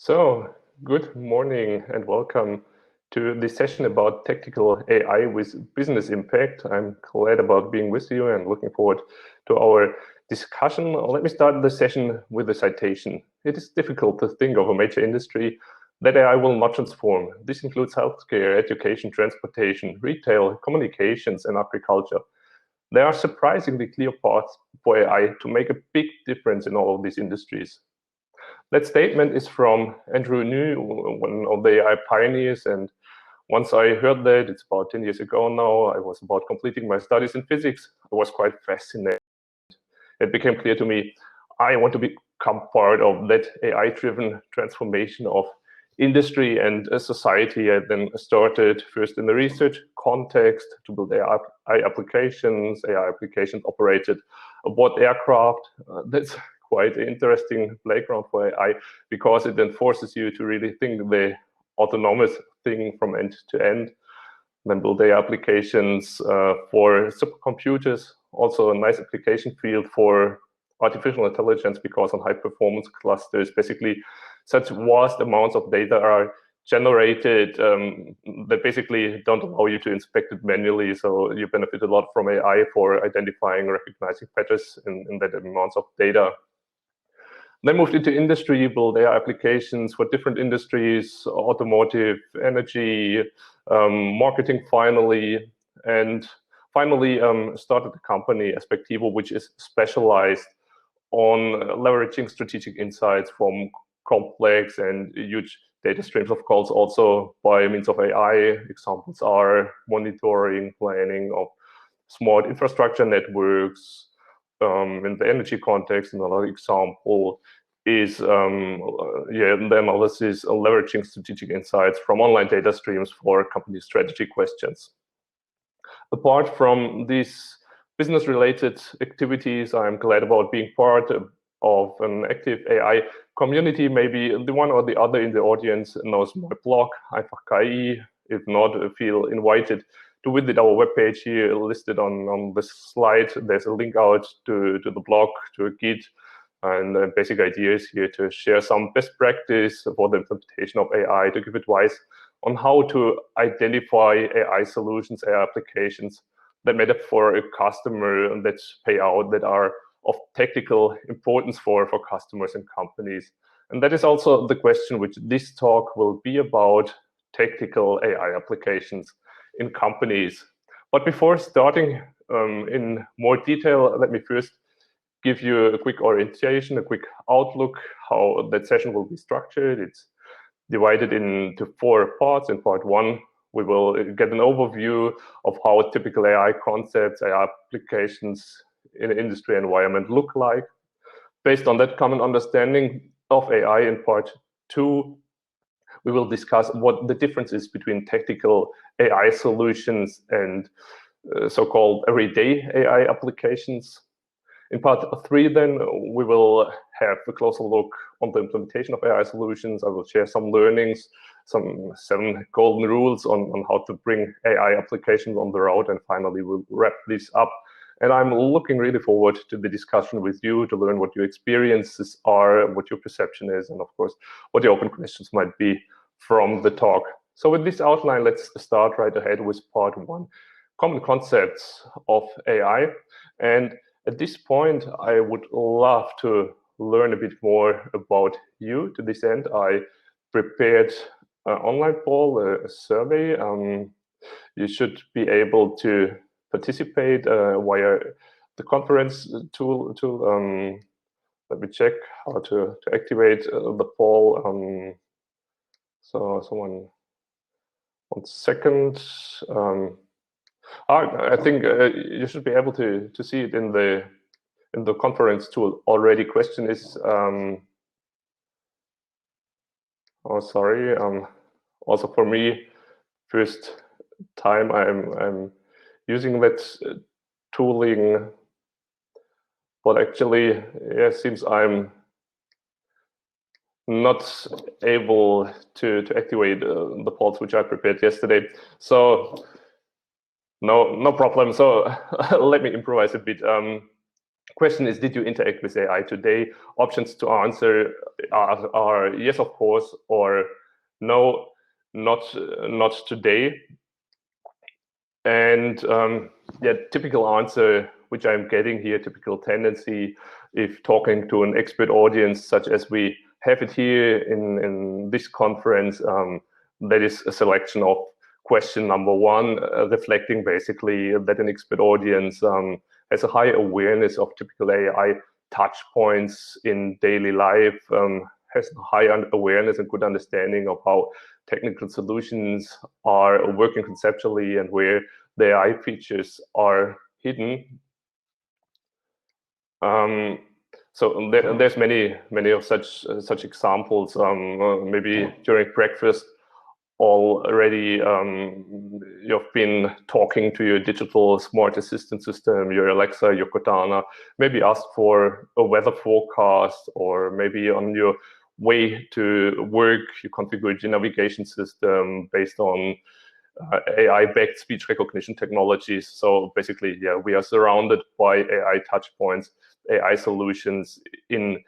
So, good morning and welcome to this session about tactical AI with business impact. I'm glad about being with you and looking forward to our discussion. Let me start the session with a citation. It is difficult to think of a major industry that AI will not transform. This includes healthcare, education, transportation, retail, communications, and agriculture. There are surprisingly clear paths for AI to make a big difference in all of these industries. That statement is from Andrew New, one of the AI pioneers. And once I heard that, it's about 10 years ago now, I was about completing my studies in physics. I was quite fascinated. It became clear to me, I want to become part of that AI-driven transformation of industry and society. I then started first in the research context to build AI applications. AI applications operated aboard aircraft. That's quite an interesting playground for AI because it then forces you to really think the autonomous thing from end to end. Then build AI applications for supercomputers, also a nice application field for artificial intelligence because on high performance clusters, basically such vast amounts of data are generated that basically don't allow you to inspect it manually. So you benefit a lot from AI for identifying, recognizing patterns in that amounts of data. Then moved into industry, build AI applications for different industries, automotive, energy, marketing finally, and finally started a company, Aspectivo, which is specialized on leveraging strategic insights from complex and huge data streams, of course, also by means of AI. Examples are monitoring, planning of smart infrastructure networks. In the energy context, another example is the analysis of leveraging strategic insights from online data streams for company strategy questions. Apart from these business-related activities, I'm glad about being part of an active AI community. Maybe the one or the other in the audience knows my blog, Einfach KI. If not, feel invited to visit our webpage here listed on this slide. There's a link out to the blog, to a Git, and the basic idea is here to share some best practice for the implementation of AI, to give advice on how to identify AI solutions, AI applications that matter for a customer and that pay out, that are of technical importance for customers and companies. And that is also the question which this talk will be about: tactical AI applications in companies. But before starting in more detail, let me first give you a quick orientation, a quick outlook, how that session will be structured. It's divided into 4 parts. In part 1, we will get an overview of how typical AI concepts, AI applications in an industry environment look like. Based on that common understanding of AI, in part 2, we will discuss what the difference is between tactical AI solutions and so-called everyday AI applications. In part 3, then, we will have a closer look on the implementation of AI solutions. I will share some learnings, some 7 golden rules on how to bring AI applications on the road. And finally, we'll wrap this up. And I'm looking really forward to the discussion with you, to learn what your experiences are, what your perception is, and of course, what your open questions might be from the talk. So with this outline, let's start right ahead with part 1, common concepts of AI. And at this point, I would love to learn a bit more about you. To this end, I prepared an online poll, a survey. You should be able to participate via the conference tool. Let me check how to activate the poll. So someone, 1 second. I think you should be able to see it in the conference tool already. Question is, oh sorry, also for me, first time I'm using that tooling, but actually, yeah, it seems I'm not able to activate the polls which I prepared yesterday. So no problem. So let me improvise a bit. Question is, did you interact with AI today? Options to answer are yes, of course, or no, not today. And yeah, typical answer which I'm getting here, typical tendency, if talking to an expert audience such as we have it here in this conference, that is a selection of question number one, reflecting basically that an expert audience has a high awareness of typical AI touch points in daily life, has high awareness and good understanding of how technical solutions are working conceptually and where the AI features are hidden. So there's many of such examples. Maybe during breakfast already you've been talking to your digital smart assistant system, your Alexa, your Cortana, maybe asked for a weather forecast, or maybe on your way to work you configured your navigation system based on AI-backed speech recognition technologies. So basically, yeah, we are surrounded by AI touch points, AI solutions in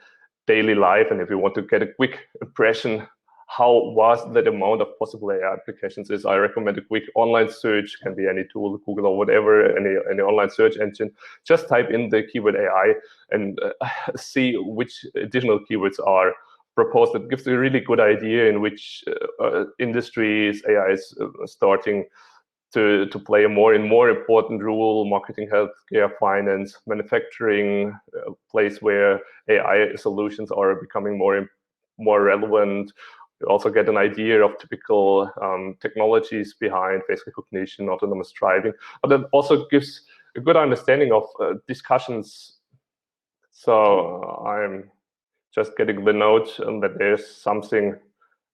daily life. And if you want to get a quick impression how vast that amount of possible AI applications is, I recommend a quick online search, can be any tool, Google or whatever, any online search engine. Just type in the keyword AI and see which additional keywords are proposed. That gives a really good idea in which industries AI is starting to play a more and more important role. Marketing, healthcare, finance, manufacturing, a place where AI solutions are becoming more relevant. You also get an idea of typical technologies behind face recognition, autonomous driving, but it also gives a good understanding of discussions. So I'm just getting the note that there's something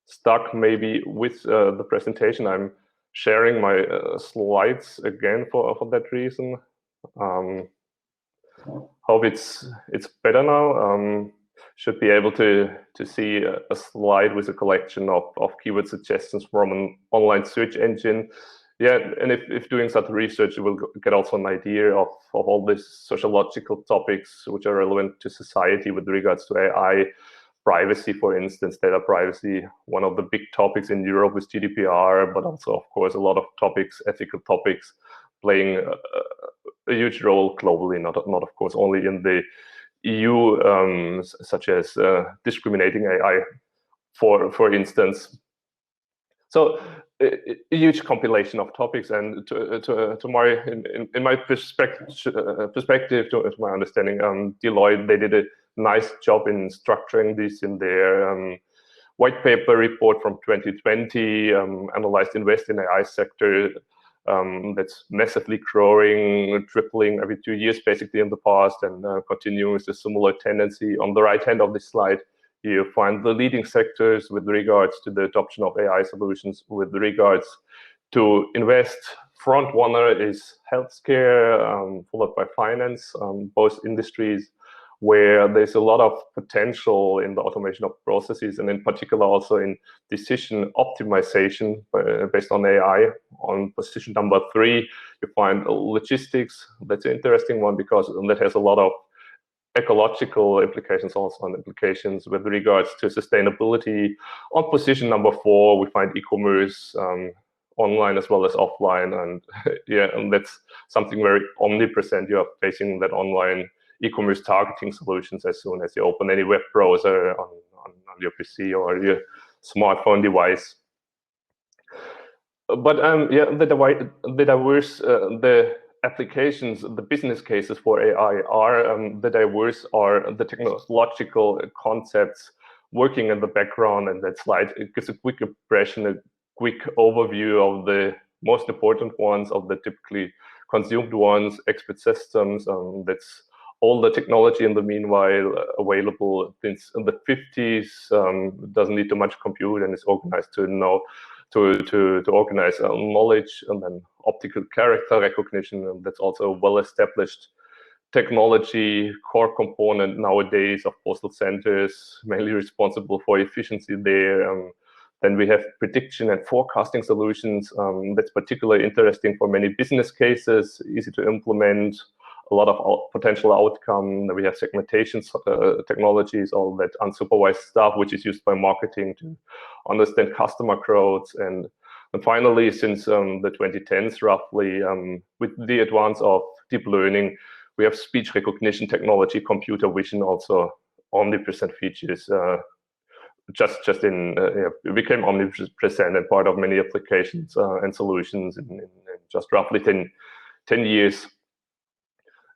stuck maybe with the presentation. I'm sharing my slides again for that reason. Hope it's better now. Should be able to see a slide with a collection of keyword suggestions from an online search engine. Yeah, and if doing such research, you will get also an idea of all these sociological topics which are relevant to society with regards to AI. Privacy, for instance, data privacy, one of the big topics in Europe with GDPR, but also, of course, a lot of topics, ethical topics, playing a huge role globally, not of course only in the EU, such as discriminating AI, for instance. So a huge compilation of topics, and to my in my perspective, to my understanding, Deloitte, they did a nice job in structuring this in their white paper report from 2020, analyzed invest in AI sector that's massively growing, tripling every 2 years basically in the past, and continuing with a similar tendency. On the right hand of this slide, you find the leading sectors with regards to the adoption of AI solutions, with regards to invest. Front runner is healthcare, followed by finance, both industries where there's a lot of potential in the automation of processes, and in particular also in decision optimization based on AI. On position number 3, you find logistics. That's an interesting one because that has a lot of ecological implications, also on implications with regards to sustainability. On position number 4, we find e-commerce, online as well as offline, and yeah, and that's something very omnipresent. You are facing that online e-commerce targeting solutions as soon as you open any web browser on your PC or your smartphone device. But yeah, the applications, the business cases for AI are the diverse, are the technological concepts working in the background. And that slide, it gives a quick impression, a quick overview of the most important ones, of the typically consumed ones, expert systems. That's all the technology in the meanwhile available since in the 50s, doesn't need too much compute and is organized to know to organize knowledge, and then optical character recognition, and that's also a well-established technology core component nowadays of postal centers, mainly responsible for efficiency there. Then we have prediction and forecasting solutions. That's particularly interesting for many business cases, easy to implement. a lot of potential outcome. We have segmentation technologies, all that unsupervised stuff, which is used by marketing to understand customer growth. And finally, since the 2010s, roughly, with the advance of deep learning, we have speech recognition technology, computer vision, also omnipresent features. It became omnipresent and part of many applications and solutions in just roughly 10 years.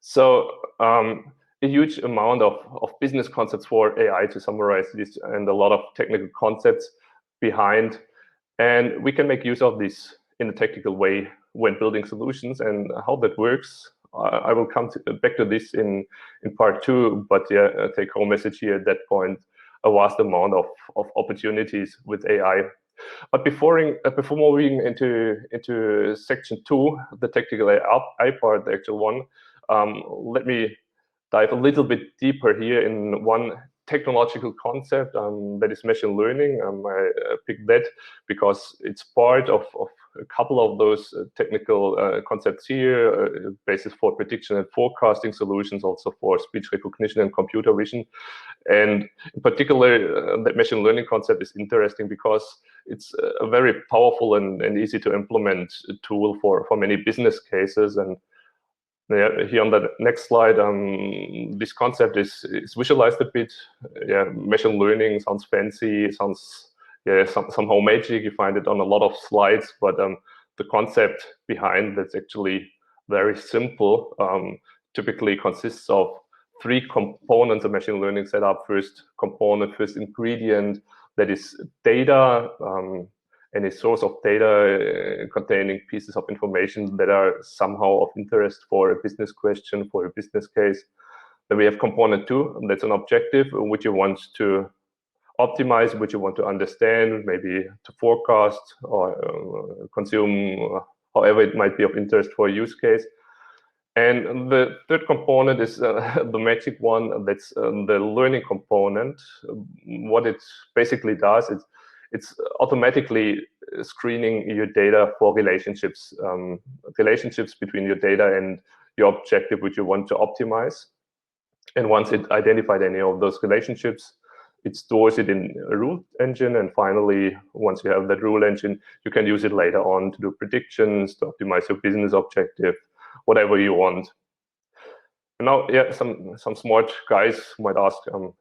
So a huge amount of business concepts for AI, to summarize this, and a lot of technical concepts behind. And we can make use of this in a technical way when building solutions. And how that works, I will come back to this in part 2. But yeah, take home message here at that point, a vast amount of opportunities with AI. But before moving into section 2, the technical AI part, the actual one, let me dive a little bit deeper here in one technological concept that is machine learning. I picked that because it's part of a couple of those technical concepts here, basis for prediction and forecasting solutions, also for speech recognition and computer vision. And in particular, that machine learning concept is interesting because it's a very powerful and easy to implement tool for many business cases. And yeah, here on the next slide, this concept is visualized a bit. Yeah, machine learning sounds fancy, sounds somehow magic. You find it on a lot of slides, but the concept behind that's actually very simple. Typically consists of 3 components of machine learning setup. First component, first ingredient, that is data. Any source of data containing pieces of information that are somehow of interest for a business question, for a business case. Then we have component 2, and that's an objective which you want to optimize, which you want to understand, maybe to forecast or consume, however it might be of interest for a use case. And the third component is the magic one, that's the learning component. What it basically does is it's automatically screening your data for relationships, relationships between your data and your objective, which you want to optimize. And once it identified any of those relationships, it stores it in a rule engine. And finally, once you have that rule engine, you can use it later on to do predictions, to optimize your business objective, whatever you want. And now, yeah, some smart guys might ask,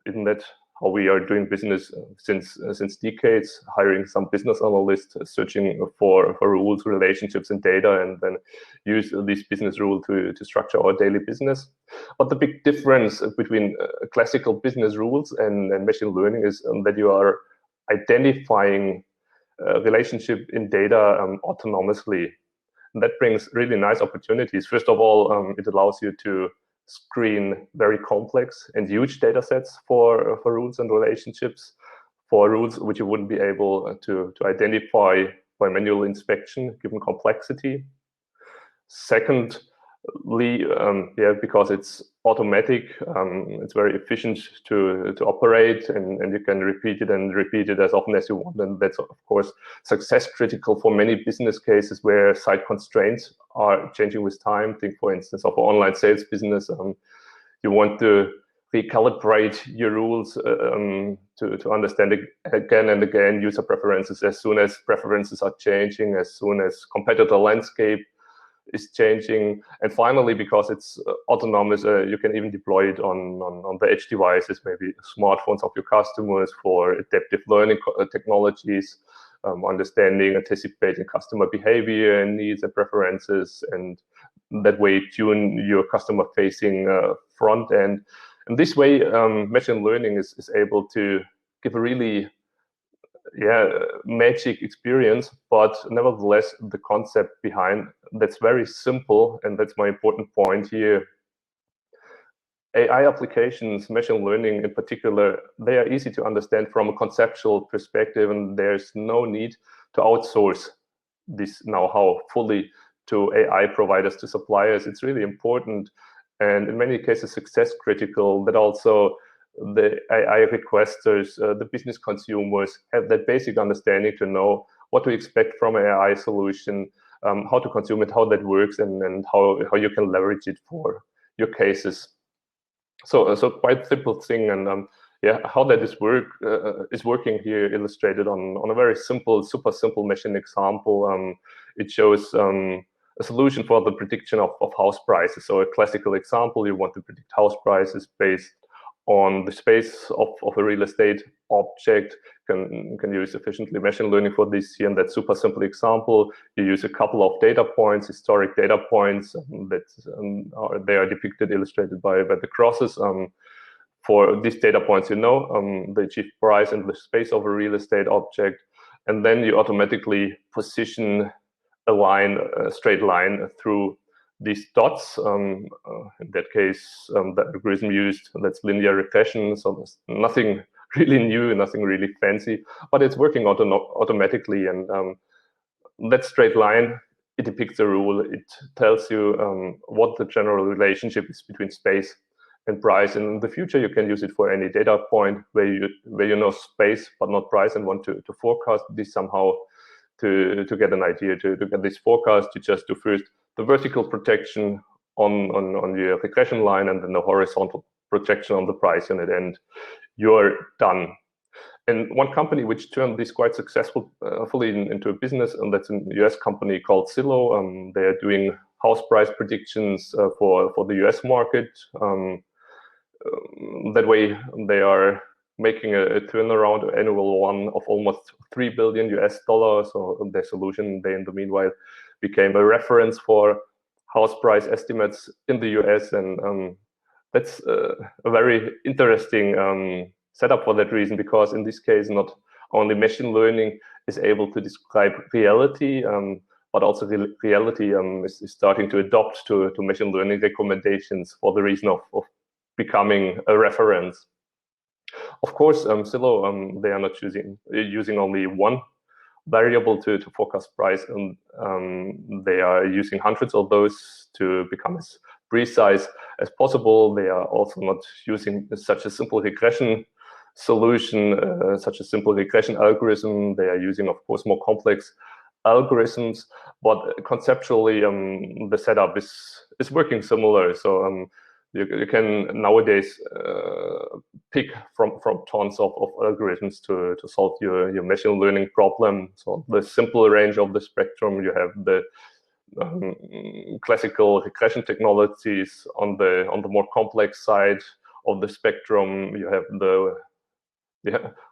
isn't that how we are doing business since decades, hiring some business analysts, searching for rules, relationships, and data, and then use this business rule to structure our daily business? But the big difference between classical business rules and machine learning is that you are identifying relationship in data autonomously. And that brings really nice opportunities. First of all, it allows you to screen very complex and huge data sets for rules and relationships, for rules which you wouldn't be able to identify by manual inspection, given complexity. Secondly, because it's automatic, it's very efficient to operate, and you can repeat it as often as you want. And that's, of course, success critical for many business cases where site constraints are changing with time. Think, for instance, of an online sales business. You want to recalibrate your rules to understand again and again user preferences as soon as preferences are changing, as soon as competitor landscape is changing. And finally, because it's autonomous, you can even deploy it on the edge devices, maybe smartphones of your customers, for adaptive learning technologies, understanding, anticipating customer behavior and needs and preferences, and that way tune your customer-facing front end. And this way, machine learning is able to give a really magic experience, but nevertheless, the concept behind that's very simple, and that's my important point here. AI applications, machine learning in particular, they are easy to understand from a conceptual perspective, and there's no need to outsource this know-how fully to AI providers, to suppliers. It's really important, and in many cases success critical, that also the AI requesters, the business consumers, have that basic understanding to know what to expect from an AI solution, how to consume it, how that works, and how you can leverage it for your cases. So quite simple thing, and yeah, how that is working here illustrated on a very simple, super simple machine example. It shows a solution for the prediction of house prices. So a classical example, you want to predict house prices based on the space of a real estate object. Can use efficiently machine learning for this here. And that super simple example, you use a couple of data points, historic data points that they are depicted, illustrated by the crosses. For these data points, the achieved price and the space of a real estate object, and then you automatically position a straight line through these dots. In that case, the algorithm used, that's linear regression, so there's nothing really new, nothing really fancy, but it's working automatically. And that straight line, it depicts a rule. It tells you what the general relationship is between space and price. And in the future, you can use it for any data point where you know space but not price, and want to forecast this somehow. To get an idea, to get this forecast, you just do first the vertical projection on your regression line, and then the horizontal projection on the price unit, and you're done. And one company which turned this quite successfully into a business, and that's a US company called Zillow. They are doing house price predictions for the US market. That way, they are making a turnaround annual one of almost $3 billion US. So their solution, they in the meanwhile became a reference for house price estimates in the US, and that's a very interesting setup for that reason, because in this case, not only machine learning is able to describe reality, but also reality is starting to adopt to machine learning recommendations for the reason of becoming a reference. Of course, Zillow, they are not using only one variable to forecast price, and they are using hundreds of those to become as precise as possible. They are also not using such a simple regression solution, such a simple regression algorithm. They are using, of course, more complex algorithms, but conceptually, the setup is working similar. So you can nowadays pick from tons of algorithms to solve your machine learning problem. So the simple range of the spectrum, you have the classical regression technologies. On the more complex side of the spectrum, you have the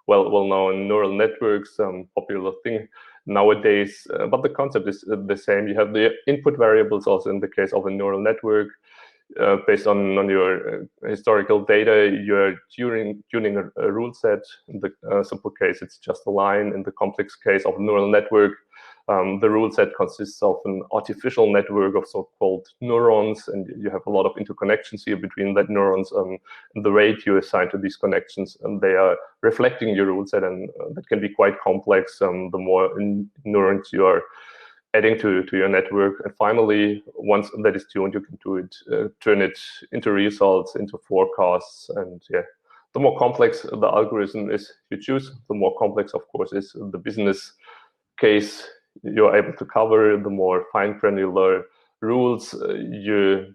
well-known neural networks, popular thing nowadays. But the concept is the same. You have the input variables also in the case of a neural network. Based on your historical data, you're tuning a rule set. In the simple case, it's just a line. In the complex case of a neural network, the rule set consists of an artificial network of so-called neurons, and you have a lot of interconnections here between that neurons and the weight you assign to these connections, and they are reflecting your rule set, and that can be quite complex. The more neurons you are adding to your network, and finally, once that is tuned, you can turn it into results, into forecasts, and yeah. The more complex the algorithm is you choose, the more complex, of course, is the business case you're able to cover. The more fine granular rules you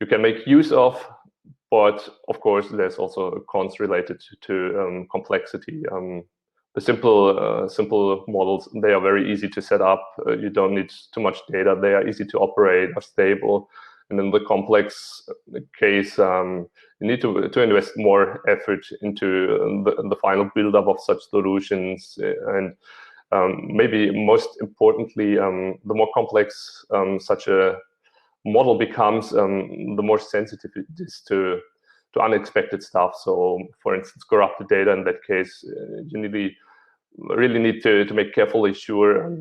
can make use of, but of course, there's also cons related to complexity. The simple models, they are very easy to set up. You don't need too much data. They are easy to operate, are stable. And in the complex case, you need to invest more effort into the final build-up of such solutions. And maybe most importantly, the more complex such a model becomes, the more sensitive it is to unexpected stuff. So, for instance, corrupted data. In that case, you really need to make carefully sure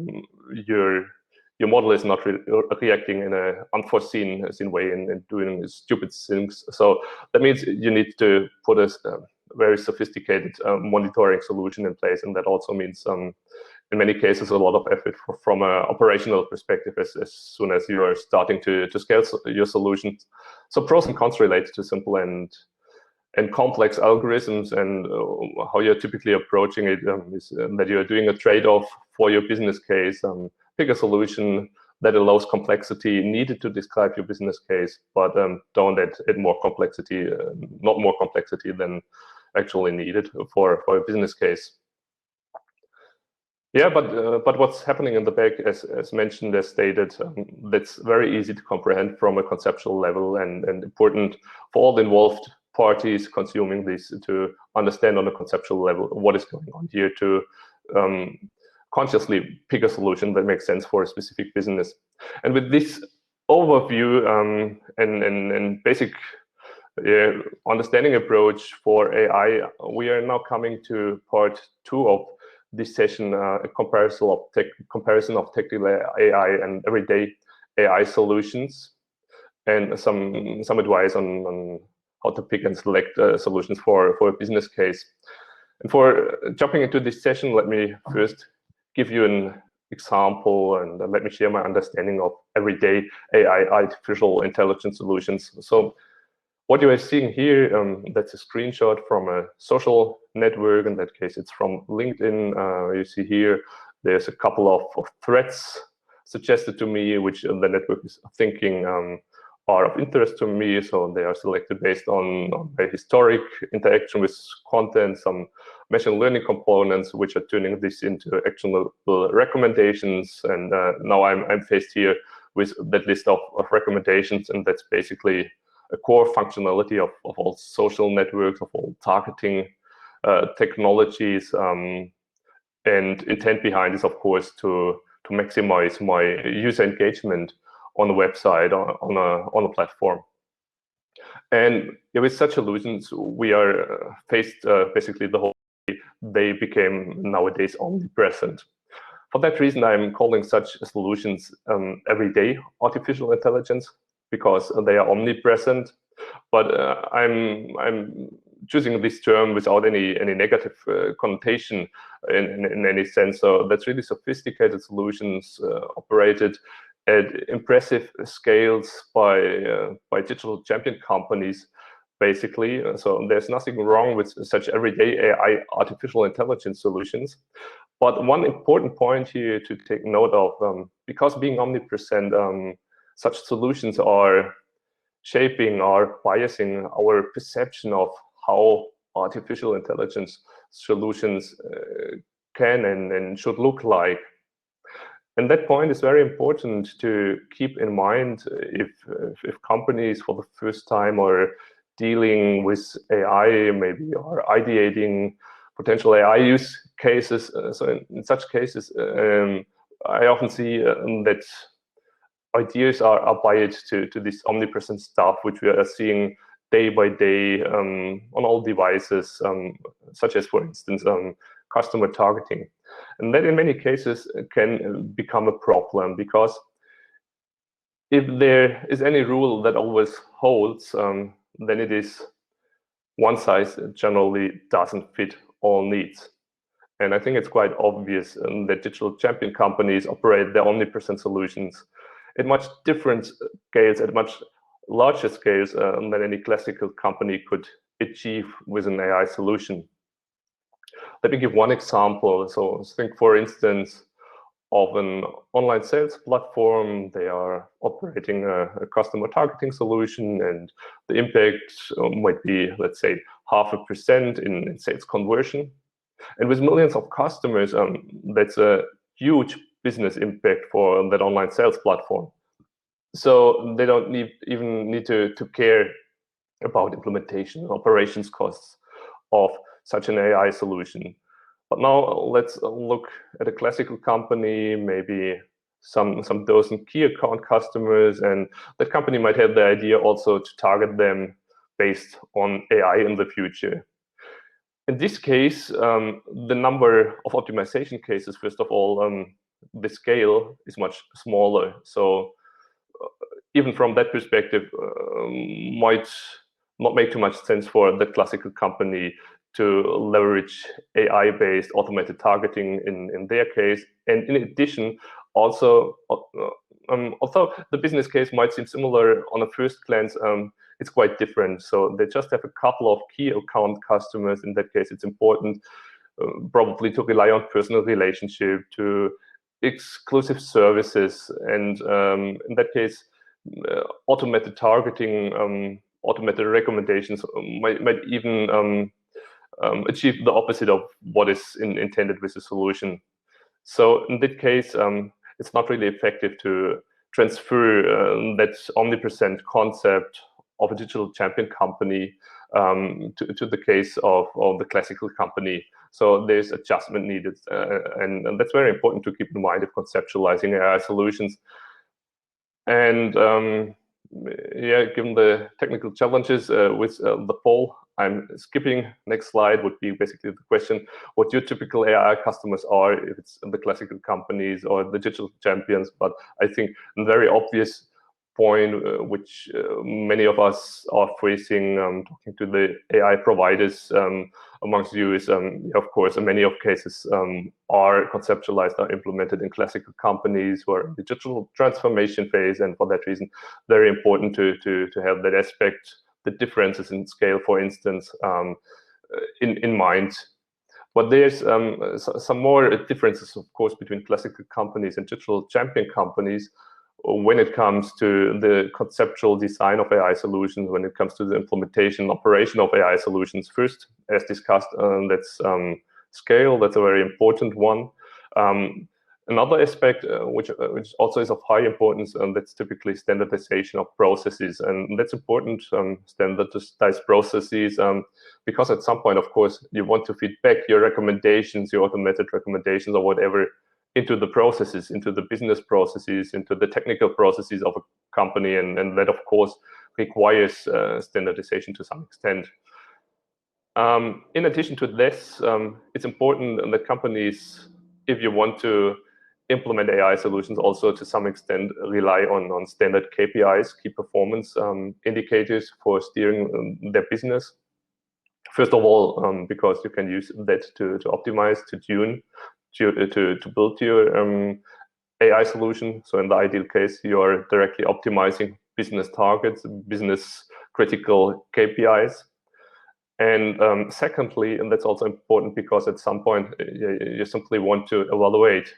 your model is not reacting in an unforeseen way and doing stupid things. So that means you need to put a very sophisticated monitoring solution in place, and that also means in many cases a lot of effort from an operational perspective as soon as you are starting to scale your solutions. So pros and cons related to simple and complex algorithms, and how you're typically approaching it is that you're doing a trade-off for your business case. Pick a solution that allows complexity needed to describe your business case, but don't add more complexity, not more complexity than actually needed for a business case. Yeah, but what's happening in the back, as mentioned, as stated, that's very easy to comprehend from a conceptual level, and important for all the involved parties consuming this to understand on a conceptual level what is going on here, to consciously pick a solution that makes sense for a specific business. And with this overview and basic understanding approach for AI, we are now coming to part 2 of this session, a comparison of technical AI and everyday AI solutions, and some advice on how to pick and select solutions for a business case. And for jumping into this session, let me first give you an example and let me share my understanding of everyday AI, artificial intelligence solutions. So what you are seeing here, that's a screenshot from a social network. In that case, it's from LinkedIn. You see here, there's a couple of threads suggested to me, which the network is thinking are of interest to me. So they are selected based on a historic interaction with content, some machine learning components, which are turning this into actionable recommendations. And now I'm faced here with that list of recommendations, and that's basically a core functionality of all social networks, of all targeting technologies, and intent behind is, of course, to maximize my user engagement on the website, on a platform. And with such solutions, we are faced basically the whole day. They became nowadays omnipresent. For that reason, I'm calling such solutions everyday artificial intelligence, because they are omnipresent. But I'm choosing this term without any negative connotation in any sense. So that's really sophisticated solutions operated at impressive scales by digital champion companies, basically. So there's nothing wrong with such everyday AI artificial intelligence solutions. But one important point here to take note of, because being omnipresent, such solutions are shaping or biasing our perception of how artificial intelligence solutions can and should look like. And that point is very important to keep in mind if companies for the first time are dealing with AI, maybe are ideating potential AI use cases. So in such cases, I often see that ideas are biased to this omnipresent stuff, which we are seeing day by day on all devices, such as, for instance, customer targeting. And that in many cases can become a problem, because if there is any rule that always holds, then it is one size generally doesn't fit all needs. And I think it's quite obvious that digital champion companies operate their omnipresent solutions at much different scales, at much larger scales than any classical company could achieve with an AI solution. Let me give one example. So think, for instance, of an online sales platform. They are operating a customer targeting solution, and the impact might be, let's say, 0.5% in sales conversion. And with millions of customers, that's a huge business impact for that online sales platform. So they don't even need to care about implementation and operations costs of such an AI solution. But now let's look at a classical company, maybe some dozen key account customers, and that company might have the idea also to target them based on AI in the future. In this case, the number of optimization cases, first of all, the scale is much smaller. So even from that perspective, might not make too much sense for the classical company to leverage AI-based automated targeting in their case. And in addition, also, although the business case might seem similar on a first glance, it's quite different. So they just have a couple of key account customers. In that case, it's important probably to rely on personal relationship, to exclusive services, and in that case, automated targeting, automated recommendations might even achieve the opposite of what is intended with the solution. So in that case, it's not really effective to transfer that omnipresent concept of a digital champion company to the case of the classical company. So there's adjustment needed, and that's very important to keep in mind if conceptualizing AI solutions. And yeah, given the technical challenges with the poll, I'm skipping. Next slide would be basically the question: what your typical AI customers are, if it's the classical companies or the digital champions. But I think a very obvious point, which many of us are facing talking to the AI providers amongst you, is of course in many of cases are conceptualized, are implemented in classical companies who are in the digital transformation phase, and for that reason, very important to have that aspect, the differences in scale, for instance, in mind. But there's some more differences, of course, between classical companies and digital champion companies when it comes to the conceptual design of AI solutions, when it comes to the implementation and operation of AI solutions. First, as discussed, that's scale. That's a very important one. Another aspect, which also is of high importance, that's typically standardization of processes. And that's important, standardized processes, because at some point, of course, you want to feed back your recommendations, your automated recommendations or whatever, into the processes, into the business processes, into the technical processes of a company. And that, of course, requires standardization to some extent. In addition to this, it's important that companies, if you want to implement AI solutions, also to some extent rely on standard KPIs, key performance indicators for steering their business. First of all, because you can use that to optimize, to tune, to build your AI solution. So in the ideal case, you are directly optimizing business targets, business critical KPIs. And secondly, and that's also important because at some point you simply want to evaluate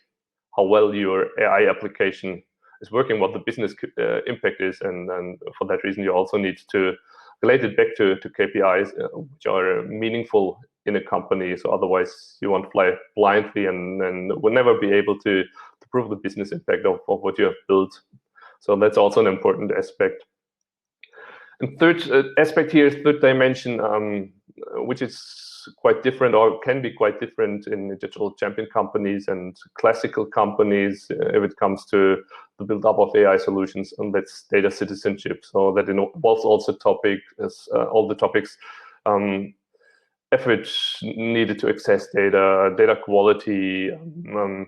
how well your AI application is working, what the business impact is, and for that reason you also need to relate it back to KPIs which are meaningful in a company. So otherwise you won't fly blindly and will never be able to prove the business impact of what you have built. So that's also an important aspect. And third aspect here is third dimension, which is quite different or can be quite different in digital champion companies and classical companies if it comes to the build-up of AI solutions, and that's data citizenship. So that involves also all the topics, effort needed to access data, data quality,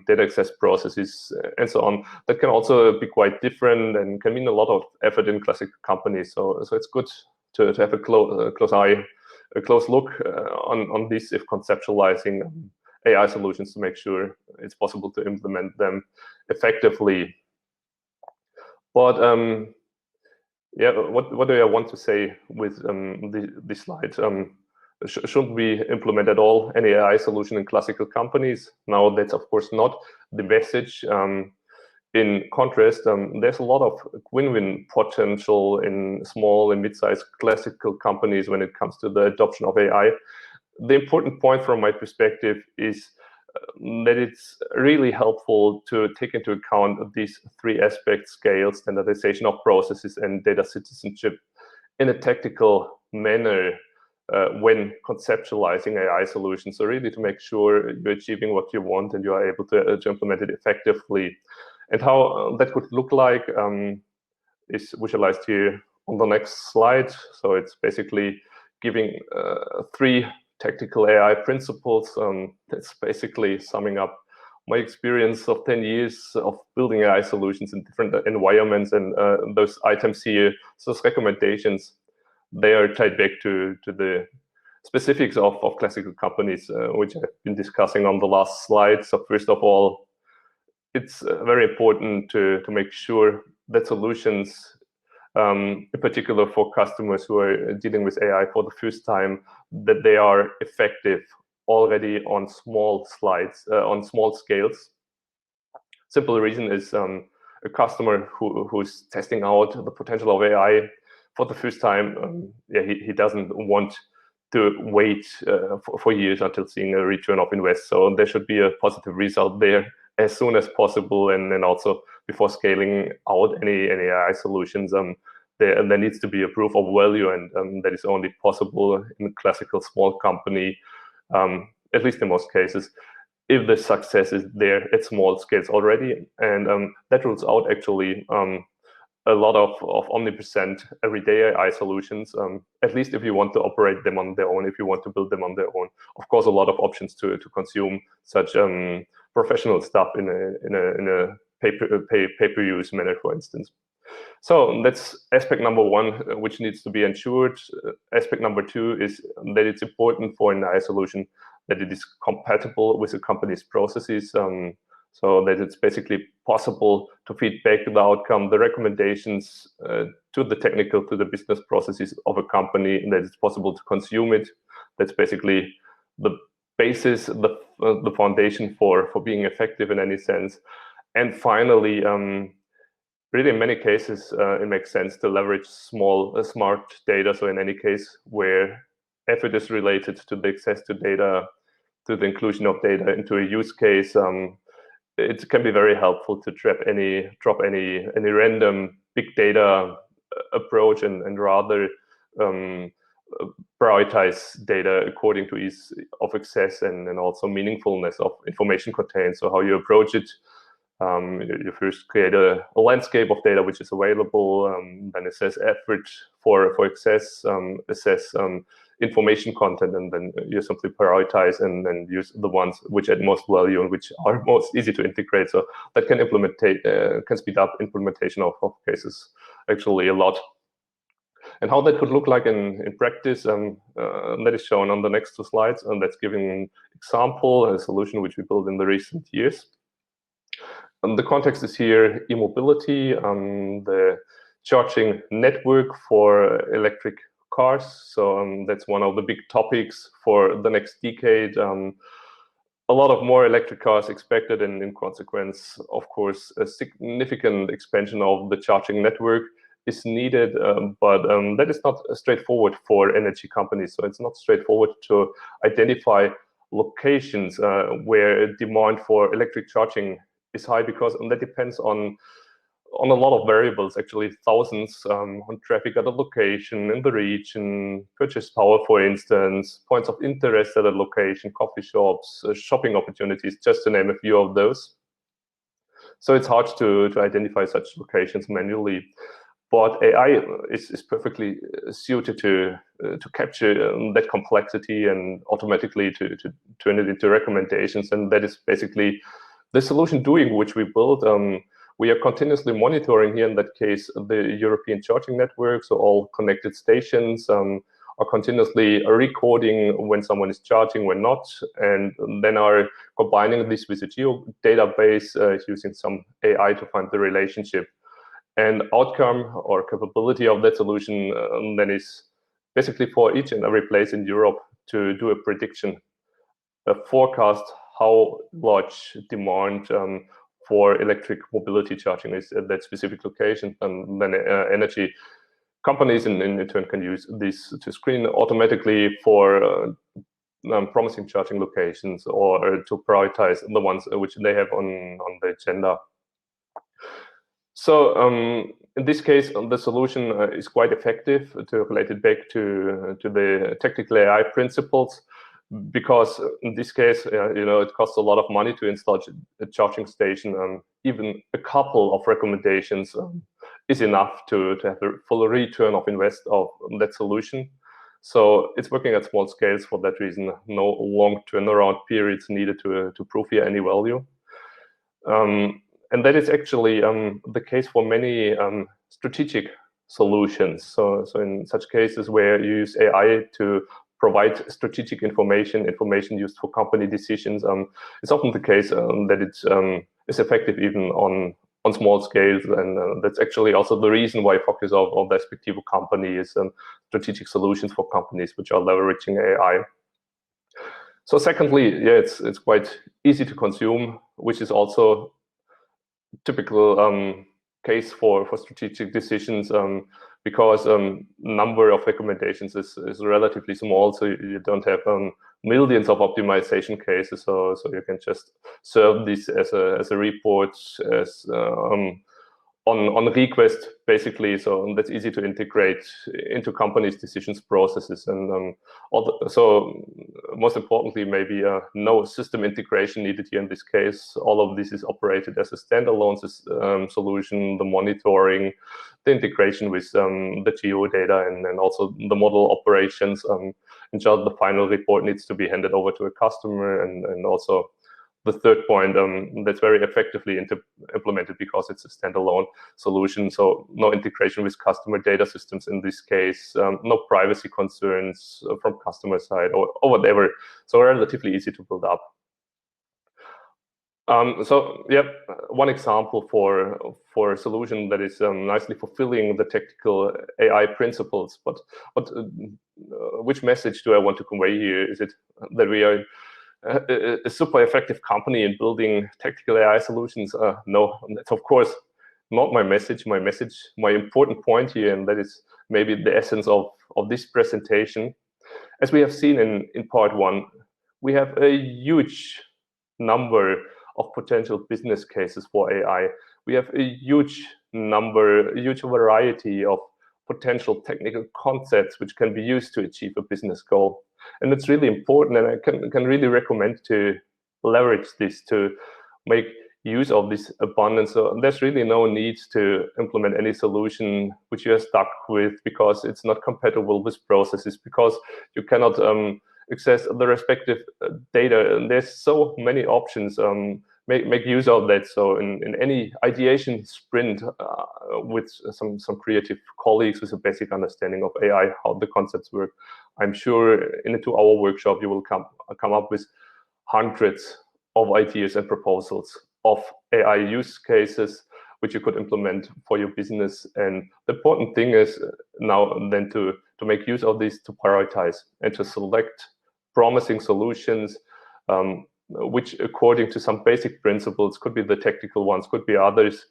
data access processes, and so on. That can also be quite different and can mean a lot of effort in classical companies. So it's good to have a close eye, a close look on this if conceptualizing AI solutions to make sure it's possible to implement them effectively. But yeah, what do I want to say with this slide? Shouldn't we implement at all any AI solution in classical companies? Now, that's of course not the message. In contrast, there's a lot of win-win potential in small and mid-sized classical companies when it comes to the adoption of AI. The important point from my perspective is that it's really helpful to take into account these three aspects: scale, standardization of processes, and data citizenship in a tactical manner when conceptualizing AI solutions. So really to make sure you're achieving what you want and you are able to implement it effectively. And how that could look like is visualized here on the next slide. So it's basically giving three tactical AI principles. That's basically summing up my experience of 10 years of building AI solutions in different environments. And those items here, those recommendations, they are tied back to the specifics of classical companies, which I've been discussing on the last slide. So first of all, it's very important to make sure that solutions, in particular for customers who are dealing with AI for the first time, that they are effective already on small scales. Simple reason is a customer who's testing out the potential of AI for the first time. He doesn't want to wait for years until seeing a return of invest. So there should be a positive result there as soon as possible, and then also before scaling out any AI solutions. There needs to be a proof of value, and that is only possible in a classical small company, at least in most cases, if the success is there at small scales already. And that rules out actually a lot of omnipresent everyday AI solutions, at least if you want to operate them on their own, if you want to build them on their own. Of course, a lot of options to consume such professional stuff in a pay-per-use manner, for instance. So that's aspect number one, which needs to be ensured. Aspect number two is that it's important for an AI solution that it is compatible with the company's processes, so that it's basically possible to feed back the outcome, the recommendations to the technical, to the business processes of a company, and that it's possible to consume it. That's basically the basis, the foundation for being effective in any sense. And finally, really, in many cases, it makes sense to leverage smart data. So in any case where effort is related to the access to data, to the inclusion of data into a use case, it can be very helpful to drop any random big data approach and rather prioritize data according to ease of access and also meaningfulness of information contained. So how you approach it. You first create a landscape of data which is available, then assess effort for access, assess information content, and then you simply prioritize and then use the ones which add most value and which are most easy to integrate. So that can speed up implementation of cases actually a lot. And how that could look like in practice, that is shown on the next two slides, and that's giving an example, a solution which we built in the recent years. The context is here e-mobility, the charging network for electric cars. So that's one of the big topics for the next decade. A lot of more electric cars expected, and in consequence, of course, a significant expansion of the charging network is needed. But that is not straightforward for energy companies. So it's not straightforward to identify locations where demand for electric charging is high, because that depends on a lot of variables, actually thousands, on traffic at a location, in the region, purchase power, for instance, points of interest at a location, coffee shops, shopping opportunities, just to name a few of those. So it's hard to identify such locations manually. But AI is perfectly suited to capture that complexity and automatically to turn it into recommendations. And that is basically the solution doing which we built. We are continuously monitoring here, in that case, the European charging network. So all connected stations are continuously recording when someone is charging, when not, and then are combining this with a geo database using some AI to find the relationship. And outcome or capability of that solution then is basically for each and every place in Europe to do a prediction, a forecast how large demand for electric mobility charging is at that specific location, and then energy companies in turn can use this to screen automatically for promising charging locations, or to prioritize the ones which they have on the agenda. So in this case, the solution is quite effective, to relate it back to the technical AI principles, because in this case, it costs a lot of money to install a charging station. Even a couple of recommendations is enough to have a full return of invest of that solution. So it's working at small scales for that reason. No long turnaround periods needed to prove here any value. And that is actually the case for many strategic solutions. So in such cases where you use AI to provide strategic information used for company decisions, it's often the case that it is effective even on small scales. And that's actually also the reason why focus of the respective company is strategic solutions for companies which are leveraging AI. So secondly, it's quite easy to consume, which is also typical case for strategic decisions, because number of recommendations is relatively small, so you don't have millions of optimization cases, so you can just serve this as a report as on request, basically. So that's easy to integrate into companies' decisions processes. And so most importantly, maybe no system integration needed here in this case. All of this is operated as a standalone solution, the monitoring, the integration with the geo data, and also the model operations. And just the final report needs to be handed over to a customer, and also the third point, that's very effectively implemented because it's a standalone solution. So no integration with customer data systems in this case, no privacy concerns from customer side or whatever. So relatively easy to build up. So yeah, one example for a solution that is nicely fulfilling the technical AI principles. But which message do I want to convey here? Is it that we are a super effective company in building technical AI solutions? No, that's of course not my message. My important point here, and that is maybe the essence of this presentation. As we have seen in part one, we have a huge number of potential business cases for AI. We have a huge variety of potential technical concepts which can be used to achieve a business goal. And it's really important, and I can really recommend to leverage this to make use of this abundance. So there's really no need to implement any solution which you are stuck with because it's not compatible with processes, because you cannot access the respective data. And there's so many options. Make use of that. So in any ideation sprint with some creative colleagues with a basic understanding of AI, how the concepts work, I'm sure in a 2-hour workshop you will come up with hundreds of ideas and proposals of AI use cases which you could implement for your business. And the important thing is now then to make use of this, to prioritize and to select promising solutions, which according to some basic principles, could be the technical ones, could be others,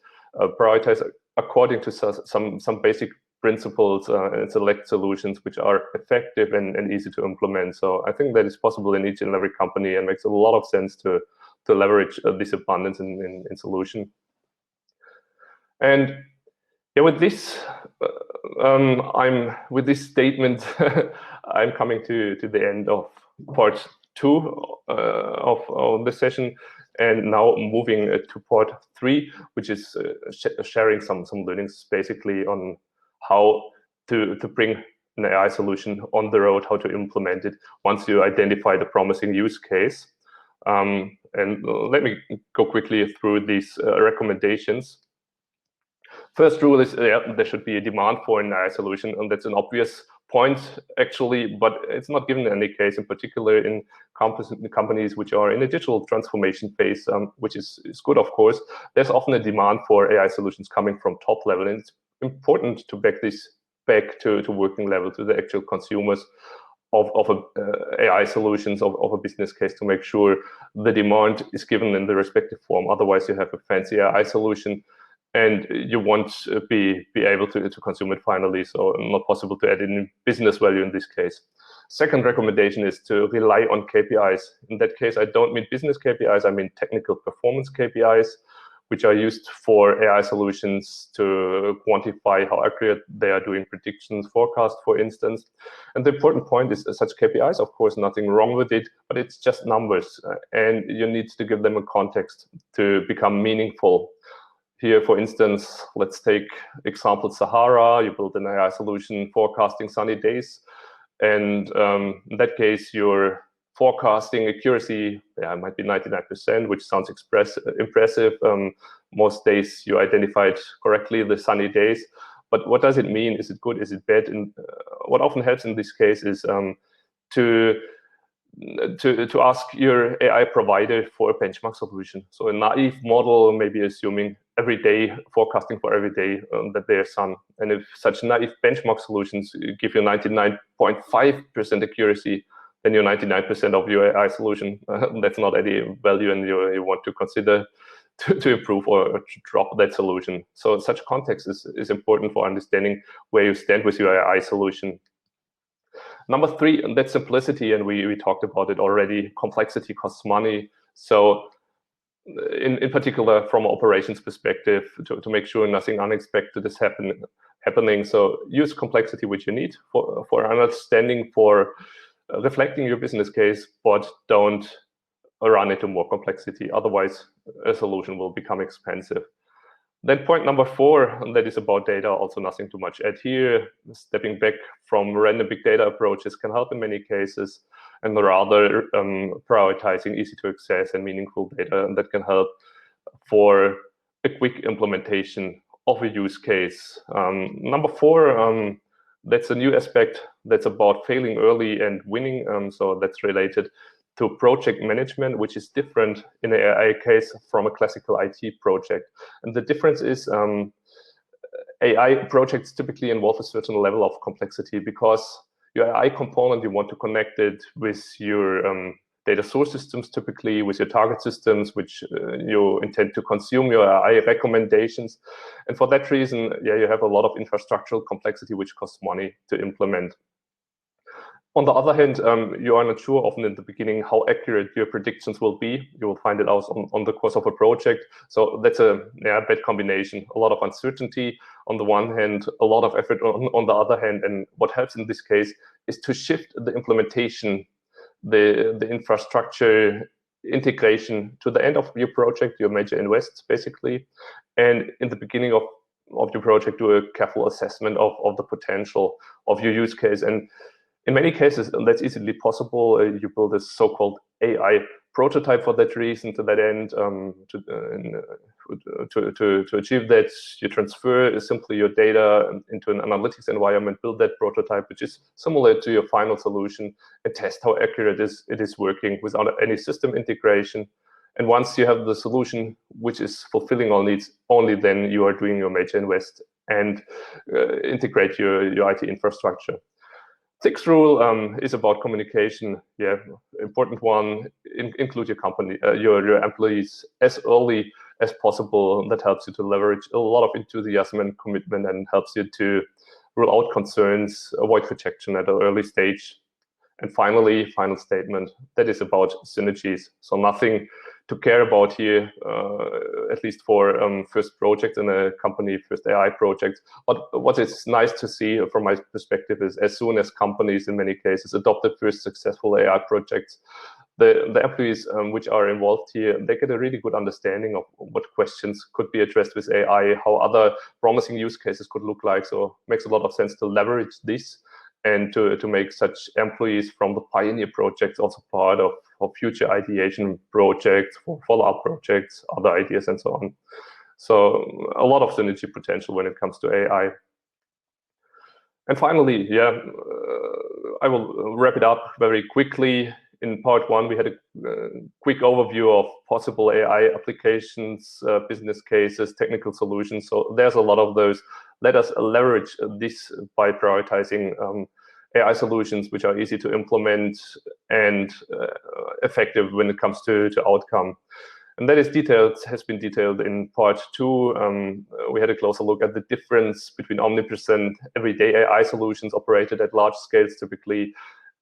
prioritize according to some basic principles and select solutions which are effective and easy to implement. So I think that is possible in each and every company, and makes a lot of sense to leverage this abundance in solution. And yeah, with this, with this statement, I'm coming to the end of part 2 of the session, and now moving to part 3, which is sharing some learnings basically on how to bring an AI solution on the road, how to implement it once you identify the promising use case. And let me go quickly through these recommendations. First rule is there should be a demand for an AI solution, and that's an obvious point actually, but it's not given in any case, in particular in companies which are in a digital transformation phase, which is good, of course. There's often a demand for AI solutions coming from top level, and it's important to back this back to working level, to the actual consumers of AI solutions, of a business case, to make sure the demand is given in the respective form. Otherwise, you have a fancy AI solution and you won't be able to consume it finally, so not possible to add in business value in this case. Second recommendation is to rely on KPIs. In that case, I don't mean business KPIs, I mean technical performance KPIs, which are used for AI solutions to quantify how accurate they are doing predictions, forecast, for instance. And the important point is such KPIs, of course, nothing wrong with it, but it's just numbers, and you need to give them a context to become meaningful. Here, for instance, let's take example Sahara. You build an AI solution forecasting sunny days, and in that case, your forecasting accuracy might be 99%, which sounds impressive. Most days you identified correctly the sunny days, but what does it mean? Is it good? Is it bad? And what often helps in this case is to ask your AI provider for a benchmark solution. So a naive model, maybe assuming every day, forecasting for every day that there's sun. And if such naive benchmark solutions give you 99.5% accuracy, then your 99% of your AI solution, that's not any value, and you want to consider to improve or to drop that solution. So such context is important for understanding where you stand with your AI solution. Number 3, and that's simplicity, and we talked about it already. Complexity costs money. So in particular, from an operations perspective, to make sure nothing unexpected is happening. So use complexity which you need for understanding, for reflecting your business case, but don't run into more complexity. Otherwise, a solution will become expensive. Then point number 4, and that is about data. Also nothing too much add here. Stepping back from random big data approaches can help in many cases, and rather prioritizing easy to access and meaningful data, and that can help for a quick implementation of a use case. Number 4, that's a new aspect that's about failing early and winning. So that's related to project management, which is different in an AI case from a classical IT project. And the difference is AI projects typically involve a certain level of complexity, because your AI component, you want to connect it with your data source systems, typically with your target systems, which you intend to consume your AI recommendations. And for that reason, yeah, you have a lot of infrastructural complexity, which costs money to implement. On the other hand, you are not sure often in the beginning how accurate your predictions will be. You will find it out on the course of a project. So that's a bad combination. A lot of uncertainty on the one hand, a lot of effort on the other hand. And what helps in this case is to shift the implementation, the infrastructure integration to the end of your project, your major invests, basically. And in the beginning of your project, do a careful assessment of the potential of your use case. And in many cases, that's easily possible. You build a so-called AI prototype for that reason. To that end, to achieve that, you transfer simply your data into an analytics environment, build that prototype, which is similar to your final solution, and test how accurate it is working without any system integration. And once you have the solution which is fulfilling all needs, only then you are doing your major invest and integrate your IT infrastructure. 6th rule is about communication. Yeah, important one. Include your company, your employees as early as possible. That helps you to leverage a lot of enthusiasm and commitment, and helps you to rule out concerns, avoid rejection at an early stage. And finally, final statement, that is about synergies. So nothing to care about here, at least for first project in a company, first AI project. But what is nice to see from my perspective is, as soon as companies, in many cases, adopt the first successful AI projects, the employees which are involved here, they get a really good understanding of what questions could be addressed with AI, how other promising use cases could look like. So it makes a lot of sense to leverage this, and to make such employees from the pioneer projects also part of future ideation projects, follow-up projects, other ideas, and so on. So a lot of synergy potential when it comes to AI. And finally, yeah, I will wrap it up very quickly. In part 1, we had a quick overview of possible AI applications, business cases, technical solutions. So there's a lot of those. Let us leverage this by prioritizing AI solutions which are easy to implement and effective when it comes to outcome. And that has been detailed in part 2. We had a closer look at the difference between omnipresent everyday AI solutions operated at large scales typically,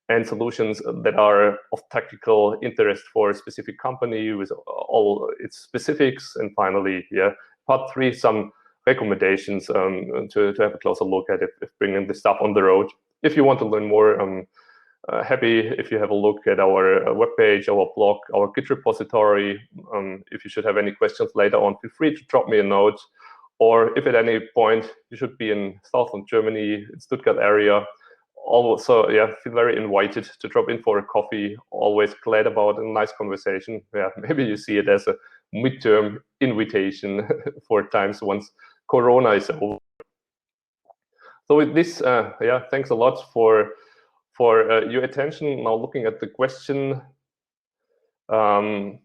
and solutions that are of tactical interest for a specific company with all its specifics. And finally, yeah, part 3, some recommendations to have a closer look at if bringing this stuff on the road. If you want to learn more, I'm happy if you have a look at our webpage, our blog, our Git repository. If you should have any questions later on, feel free to drop me a note. Or if at any point you should be in southern Germany, in Stuttgart area, also, yeah, feel very invited to drop in for a coffee. Always glad about a nice conversation. Yeah, maybe you see it as a midterm invitation for times once Corona is over. So with this, yeah, thanks a lot for your attention. Now looking at the question, how